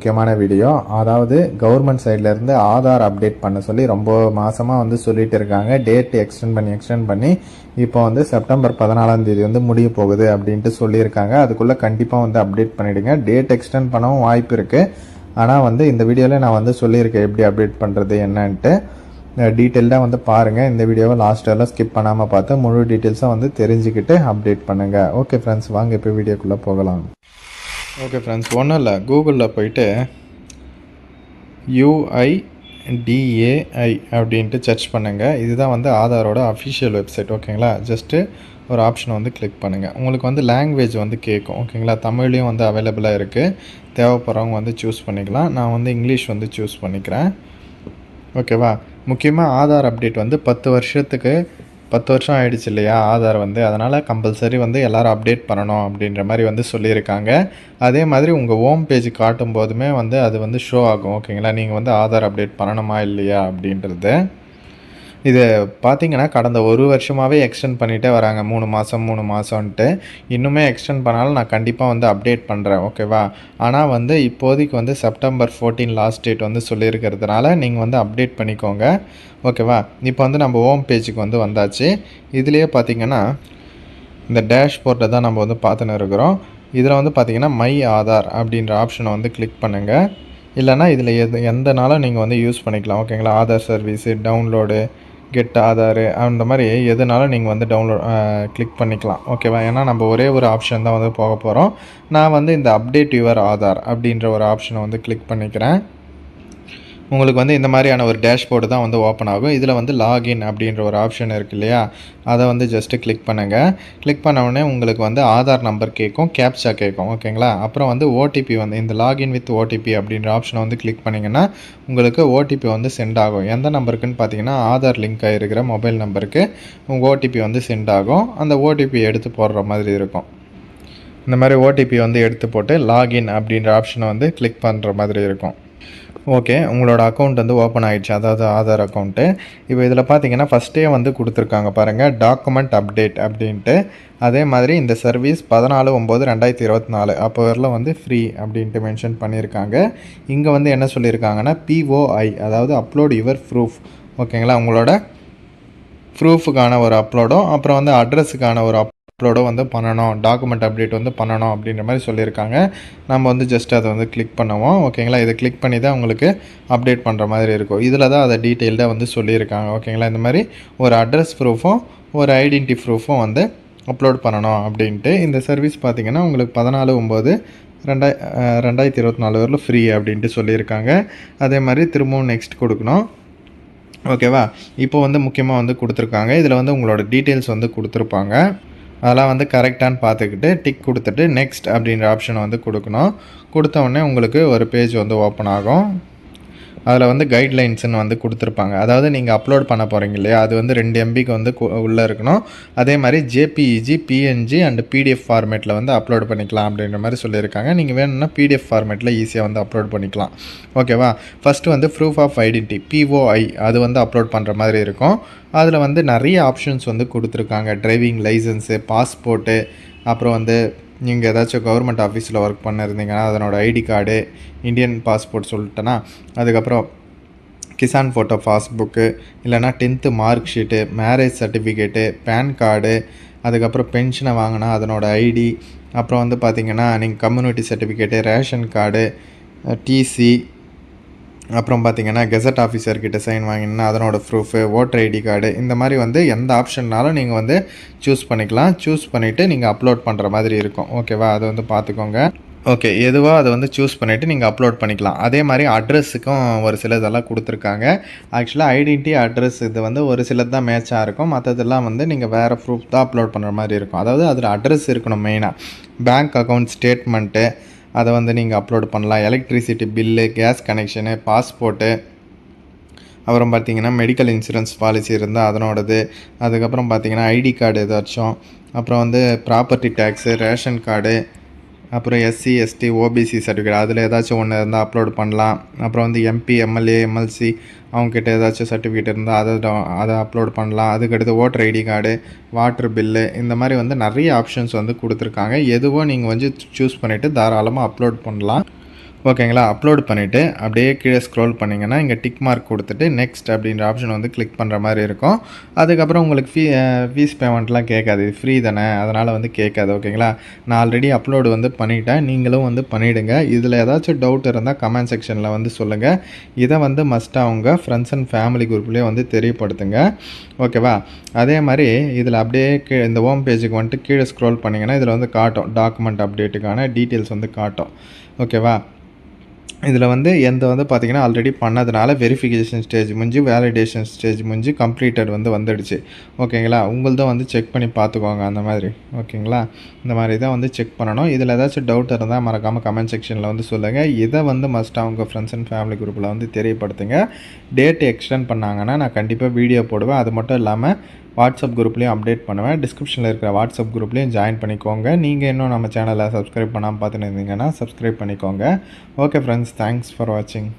முக்கியமான வீடியோ. அதாவது கவர்மெண்ட் சைட்லேருந்து ஆதார் அப்டேட் பண்ண சொல்லி ரொம்ப மாதமாக வந்து சொல்லிட்டு இருக்காங்க. டேட் எக்ஸ்டெண்ட் பண்ணி இப்போ வந்து செப்டம்பர் 14ஆம் தேதி வந்து முடிய போகுது அப்படின்ட்டு சொல்லியிருக்காங்க. அதுக்குள்ளே கண்டிப்பாக வந்து அப்டேட் பண்ணிவிடுங்க. டேட் எக்ஸ்டெண்ட் பண்ணவும் வாய்ப்பு இருக்குது. ஆனால் வந்து இந்த வீடியோவில் நான் வந்து சொல்லியிருக்கேன் எப்படி அப்டேட் பண்ணுறது என்னன்ட்டு. டீட்டெயில்டாக வந்து பாருங்கள். இந்த வீடியோவை லாஸ்ட்டெல்லாம் ஸ்கிப் பண்ணாமல் பார்த்து முழு டீட்டெயில்ஸாக வந்து தெரிஞ்சுக்கிட்டு அப்டேட் பண்ணுங்கள். ஓகே ஃப்ரெண்ட்ஸ், வாங்க இப்போ வீடியோக்குள்ளே போகலாம். ஓகே ஃப்ரெண்ட்ஸ், ஒன்றும் இல்லை, கூகுளில் போயிட்டு UIDAI அப்படின்ட்டு சர்ச் பண்ணுங்கள். இதுதான் வந்து ஆதாரோட அஃபிஷியல் வெப்சைட். ஓகேங்களா, ஜஸ்ட்டு ஒரு ஆப்ஷனை வந்து கிளிக் பண்ணுங்கள். உங்களுக்கு வந்து லாங்குவேஜ் வந்து கேட்கும். ஓகேங்களா, தமிழ்லேயும் வந்து அவைலபிளாக இருக்குது. தேவைப்படுறவங்க வந்து சூஸ் பண்ணிக்கலாம். நான் வந்து இங்கிலீஷ் வந்து சூஸ் பண்ணிக்கிறேன். ஓகேவா, முக்கியமாக ஆதார் அப்டேட் வந்து 10 வருஷம் ஆகிடுச்சு இல்லையா ஆதார் வந்து, அதனால் கம்பல்சரி வந்து எல்லோரும் அப்டேட் பண்ணணும் அப்படின்ற மாதிரி வந்து சொல்லியிருக்காங்க. அதே மாதிரி உங்கள் ஹோம் பேஜ் காட்டும் போதுமே வந்து அது வந்து ஷோ ஆகும். ஓகேங்களா, நீங்கள் வந்து ஆதார் அப்டேட் பண்ணணுமா இல்லையா அப்படின்றது. இது பார்த்திங்கன்னா கடந்த ஒரு வருஷமாகவே எக்ஸ்டெண்ட் பண்ணிகிட்டே வராங்க. 3 மாதம்ன்ட்டு இன்னுமே எக்ஸ்டெண்ட் பண்ணாலும் நான் கண்டிப்பாக வந்து அப்டேட் பண்ணுறேன். ஓகேவா, ஆனால் வந்து இப்போதைக்கு வந்து செப்டம்பர் 14 லாஸ்ட் டேட் வந்து சொல்லியிருக்கிறதுனால நீங்கள் வந்து அப்டேட் பண்ணிக்கோங்க. ஓகேவா, இப்போ வந்து நம்ம ஹோம் பேஜுக்கு வந்து வந்தாச்சு. இதுலேயே பார்த்திங்கன்னா இந்த டேஷ்போர்ட்டை தான் நம்ம வந்து பார்த்துன்னு இருக்கிறோம். இதில் வந்து பார்த்திங்கன்னா மை ஆதார் அப்படின்ற ஆப்ஷனை வந்து கிளிக் பண்ணுங்கள். இல்லைனா இதில் எந்த நாளும் நீங்கள் வந்து யூஸ் பண்ணிக்கலாம். ஓகேங்களா, Aadhaar service, download, get Aadhaar, அந்த மாதிரி எதுனாலும் நீங்கள் வந்து கிளிக் பண்ணிக்கலாம். ஓகேவா, ஏன்னா நம்ம ஒரே ஒரு ஆப்ஷன் தான் வந்து போக போகிறோம். நான் வந்து இந்த அப்டேட் யுவர் ஆதார் அப்படின்ற ஒரு ஆப்ஷனை வந்து கிளிக் பண்ணிக்கிறேன். உங்களுக்கு வந்து இந்த மாதிரியான ஒரு டேஷ்போர்டு தான் வந்து ஓப்பன் ஆகும். இதில் வந்து லாகின் அப்படின்ற ஒரு ஆப்ஷன் இருக்குது இல்லையா, அதை வந்து ஜஸ்ட்டு கிளிக் பண்ணுங்கள். கிளிக் பண்ண உங்களுக்கு வந்து ஆதார் நம்பர் கேட்கும், கேப்சா கேட்கும். ஓகேங்களா, அப்புறம் வந்து ஓடிபி வந்து இந்த லாகின் வித் ஓடிபி அப்படின்ற ஆப்ஷனை வந்து கிளிக் பண்ணிங்கன்னா உங்களுக்கு ஓடிபி வந்து சென்ட் ஆகும். எந்த நம்பருக்குன்னு பார்த்தீங்கன்னா ஆதார் லிங்க் ஆகிருக்கிற மொபைல் நம்பருக்கு உங்கள் ஓடிபி வந்து சென்ட் ஆகும். அந்த ஓடிபி எடுத்து போடுற மாதிரி இருக்கும். இந்த மாதிரி ஓடிபி வந்து எடுத்து போட்டு லாகின் அப்படின்ற ஆப்ஷனை வந்து கிளிக் பண்ணுற மாதிரி இருக்கும். ஓகே, உங்களோட அக்கௌண்ட் வந்து ஓப்பன் ஆகிடுச்சு, அதாவது ஆதார் அக்கௌண்ட்டு. இப்போ இதில் பார்த்தீங்கன்னா ஃபஸ்ட்டே வந்து கொடுத்துருக்காங்க பாருங்கள், டாக்குமெண்ட் அப்டேட் அப்படின்ட்டு. அதே மாதிரி இந்த சர்வீஸ் 14/9/2024 அப்போ வரலாம் வந்து ஃப்ரீ அப்படின்ட்டு மென்ஷன் பண்ணியிருக்காங்க. இங்கே வந்து என்ன சொல்லியிருக்காங்கன்னா POI, அதாவது அப்லோட் யுவர் ப்ரூஃப். ஓகேங்களா, உங்களோட ப்ரூஃபுக்கான ஒரு அப்லோடும் அப்புறம் வந்து அட்ரஸுக்கான ஒரு அப்லோடோ வந்து பண்ணணும், டாக்குமெண்ட் அப்டேட் வந்து பண்ணணும் அப்படின்ற மாதிரி சொல்லியிருக்காங்க. நம்ம வந்து ஜஸ்ட் அதை வந்து கிளிக் பண்ணுவோம். ஓகேங்களா, இதை கிளிக் பண்ணி தான் உங்களுக்கு அப்டேட் பண்ணுற மாதிரி இருக்கும். இதில் தான் அதை டீட்டெயில்டாக வந்து சொல்லியிருக்காங்க. ஓகேங்களா, இந்த மாதிரி ஒரு அட்ரஸ் ப்ரூஃபும் ஒரு ஐடென்டி ப்ரூஃபும் வந்து அப்லோட் பண்ணணும் அப்படின்ட்டு. இந்த சர்வீஸ் பார்த்திங்கன்னா உங்களுக்கு 14/9/2024 வரலும் ஃப்ரீ அப்படின்ட்டு சொல்லியிருக்காங்க. அதே மாதிரி திரும்பவும் நெக்ஸ்ட் கொடுக்கணும். ஓகேவா, இப்போ வந்து முக்கியமாக வந்து கொடுத்துருக்காங்க. இதில் வந்து உங்களோட டீட்டெயில்ஸ் வந்து கொடுத்துருப்பாங்க. அதெல்லாம் வந்து கரெக்டானு பார்த்துக்கிட்டு டிக் கொடுத்துட்டு நெக்ஸ்ட் அப்படின்ற ஆப்ஷனை வந்து கொடுக்கணும். கொடுத்த உடனே உங்களுக்கு ஒரு பேஜ் வந்து ஓப்பன் ஆகும். அதில் வந்து கைட்லைன்ஸ்னு வந்து கொடுத்துருப்பாங்க. அதாவது நீங்கள் அப்லோட் பண்ண போகிறீங்க இல்லையா, அது வந்து 2 MBக்கு வந்து உள்ளே இருக்கணும். அதே மாதிரி JPEG, PNG அண்ட் PDF ஃபார்மேட்டில் வந்து அப்லோட் பண்ணிக்கலாம் அப்படின்ற மாதிரி சொல்லியிருக்காங்க. நீங்கள் வேணும்னா PDF ஃபார்மேட்டில் ஈஸியாக வந்து அப்லோட் பண்ணிக்கலாம். ஓகேவா, ஃபஸ்ட்டு வந்து ப்ரூஃப் ஆஃப் ஐடென்டிட்டி POI அது வந்து அப்லோட் பண்ணுற மாதிரி இருக்கும். அதில் வந்து நிறைய ஆப்ஷன்ஸ் வந்து கொடுத்துருக்காங்க. டிரைவிங் லைசன்ஸு, பாஸ்போர்ட்டு, அப்புறம் வந்து நீங்கள் ஏதாச்சும் கவர்மெண்ட் ஆஃபீஸில் ஒர்க் பண்ணியிருந்தீங்கன்னா அதனோட ஐடி கார்டு, இந்தியன் பாஸ்போர்ட் சொல்லிட்டேன்னா, அதுக்கப்புறம் கிசான் ஃபோட்டோ பாஸ்புக்கு, இல்லைனா 10th mark sheet, marriage certificate, PAN card, அதுக்கப்புறம் பென்ஷனை வாங்கினா அதனோட ஐடி, அப்புறம் வந்து பார்த்திங்கன்னா நீங்கள் community certificate, ration card, TC, அப்புறம் பார்த்திங்கன்னா கெசட் ஆஃபீஸர்கிட்ட சைன் வாங்கினா அதனோட ப்ரூஃபு, ஓட்டர் ஐடி கார்டு, இந்த மாதிரி வந்து எந்த ஆப்ஷன்னாலும் நீங்கள் வந்து சூஸ் பண்ணிக்கலாம். சூஸ் பண்ணிவிட்டு நீங்கள் அப்லோட் பண்ணுற மாதிரி இருக்கும். ஓகேவா, அதை வந்து பார்த்துக்கோங்க. ஓகே, எதுவாக அதை வந்து சூஸ் பண்ணிவிட்டு நீங்கள் அப்லோட் பண்ணிக்கலாம். அதே மாதிரி அட்ரஸுக்கும் ஒரு சில இதெல்லாம் கொடுத்துருக்காங்க. ஆக்சுவலாக ஐடென்டிட்டி, அட்ரஸ் இது வந்து ஒரு சிலது தான் மேட்சாக இருக்கும். மற்றதெல்லாம் வந்து நீங்கள் வேறு ப்ரூஃப் தான் அப்லோட் பண்ணுற மாதிரி இருக்கும். அதாவது அதில் அட்ரஸ் இருக்கணும் மெயினாக. பேங்க் அக்கௌண்ட் ஸ்டேட்மெண்ட்டு அதை வந்து நீங்கள் அப்லோட் பண்ணலாம். Electricity bill, gas connection, passport, அப்புறம் பார்த்திங்கன்னா மெடிக்கல் இன்சூரன்ஸ் பாலிசி இருந்தால் அதனோடது, அதுக்கப்புறம் பார்த்திங்கன்னா ஐடி கார்டு ஏதாச்சும், அப்புறம் வந்து ப்ராப்பர்ட்டி டேக்ஸு, ரேஷன் கார்டு, அப்புறம் SC ST OBC சர்டிஃபிகேட் அதில் ஏதாச்சும் ஒன்று இருந்தால் அப்லோட் பண்ணலாம். அப்புறம் வந்து MP MLA MLC அவங்கக்கிட்ட ஏதாச்சும் சர்டிஃபிகேட் இருந்தால் அதை அப்லோட் பண்ணலாம். அதுக்கடுத்து voter ID card, water bill, இந்த மாதிரி வந்து நிறைய ஆப்ஷன்ஸ் வந்து கொடுத்துருக்காங்க. எதுவோ நீங்கள் வந்து சூஸ் பண்ணிவிட்டு தாராளமாக அப்லோட் பண்ணலாம். ஓகேங்களா? அப்லோட் பண்ணிவிட்டு அப்படியே கீழே ஸ்க்ரோல் பண்ணிங்கன்னா இங்கே டிக் மார்க் கொடுத்துட்டு நெக்ஸ்ட் அப்படின்ற ஆப்ஷன் வந்து கிளிக் பண்ணுற மாதிரி இருக்கும். அதுக்கப்புறம் உங்களுக்கு ஃபீஸ் பேமெண்ட்லாம் கேட்காது. இது ஃப்ரீ தானே, அதனால் வந்து கேட்காது. ஓகேங்களா? நான் ஆல்ரெடி அப்லோடு வந்து பண்ணிட்டேன். நீங்களும் வந்து பண்ணிவிடுங்க. இதில் ஏதாச்சும் டவுட் இருந்தால் கமெண்ட் செக்ஷனில் வந்து சொல்லுங்கள். இதை வந்து மஸ்ட்டாக உங்கள் ஃப்ரெண்ட்ஸ் அண்ட் ஃபேமிலி குரூப்லேயே வந்து தெரியப்படுத்துங்க. ஓகேவா? அதே மாதிரி இதில் அப்படியே இந்த ஹோம் பேஜுக்கு வந்துட்டு கீழே ஸ்க்ரோல் பண்ணிங்கன்னா இதில் வந்து காட்டும் டாக்குமெண்ட் அப்டேட்டுக்கான டீட்டெயில்ஸ் வந்து காட்டும். ஓகேவா? இதில் வந்து பார்த்தீங்கன்னா ஆல்ரெடி பண்ணதுனால வெரிஃபிகேஷன் ஸ்டேஜ் முடிஞ்சு வேலிடேஷன் ஸ்டேஜ் முடிஞ்சு கம்ப்ளீட்டட் வந்து வந்துடுச்சு. ஓகேங்களா? உங்கள்தான் வந்து செக் பண்ணி பார்த்துக்கோங்க அந்த மாதிரி. ஓகேங்களா? இந்த மாதிரி தான் வந்து செக் பண்ணணும். இதில் ஏதாச்சும் டவுட் இருந்தால் மறக்காமல் கமெண்ட் செக்ஷனில் வந்து சொல்லுங்கள். இதை வந்து மஸ்ட்டாக உங்கள் ஃப்ரெண்ட்ஸ் அண்ட் ஃபேமிலி குரூப்பில் வந்து தெரியப்படுத்துங்க. டேட் எக்ஸ்டெண்ட் பண்ணாங்கன்னா நான் கண்டிப்பாக வீடியோ போடுவேன். அது மட்டும் இல்லாமல் வாட்ஸ்அப் குரூப்லேயும் அப்டேட் பண்ணுவேன். டிஸ்கிரிப்ஷனில் இருக்கிற வாட்ஸ்அப் குரூப்லேயும் ஜாயின் பண்ணிக்கோங்க. நீங்கள் இன்னும் நம்ம சேனலை சப்ஸ்கிரைப் பண்ணாமல் பார்த்துன்னு இருந்தீங்கன்னா சப்ஸ்கிரைப் பண்ணிக்கோங்க. ஓகே ஃப்ரெண்ட்ஸ், தேங்க்ஸ் ஃபார் வாட்சிங்.